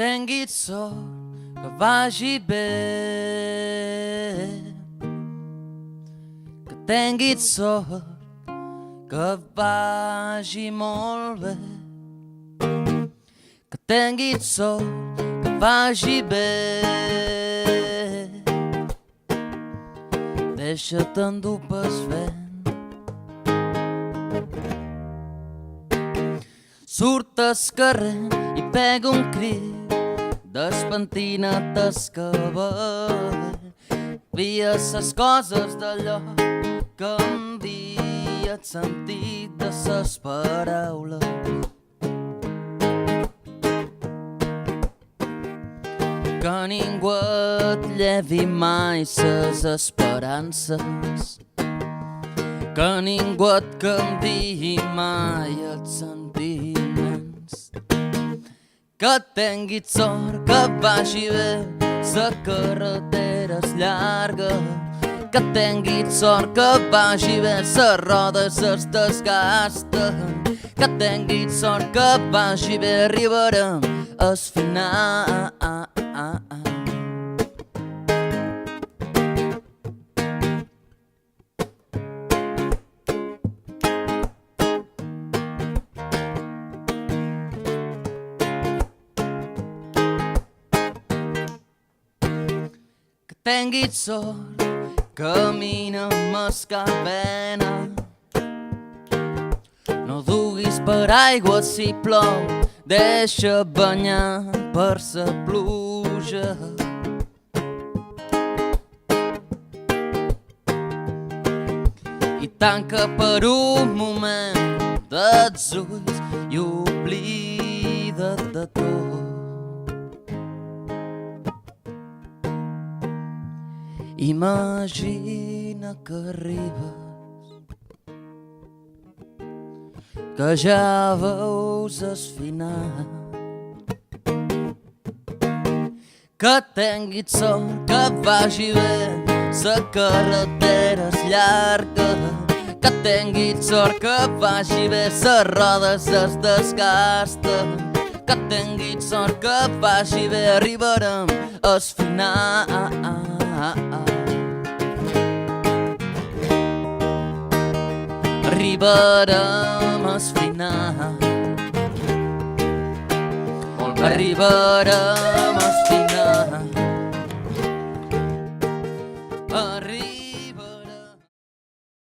tinguis sort, que vagi bé. Que tinguis sort, que vagi molt bé. Que tinguis sort, que vagi bé. Deixa't endur pel vent. Surt al carrer i pega un crit, despentina't el cabell. Via ses coses d'allò, canvia el sentit de ses paraules. Que ningú et llevi mai ses esperances, que ningú et canviï mai els sentiments. Que tinguis sort, que vagi bé, la carretera és llarga. Que tinguis sort, que vagi bé, les rodes es desgasten. Que tinguis sort, que vagi bé, arribarem al final. Tinguis sort, camina amb escapena. No duguis paraigua si plou, deixa banyar per sa pluja. I tanca per un moment els ulls i oblida't de tot. Imagina que arribes, que ja veus el final. Que tinguis sort, que vagi bé, la carretera és llarga. Que tinguis sort, que vagi bé, les rodes es desgasten. Que tinguis sort, que vagi bé, arribarem al final. Arribarem al final. Arribarem al final.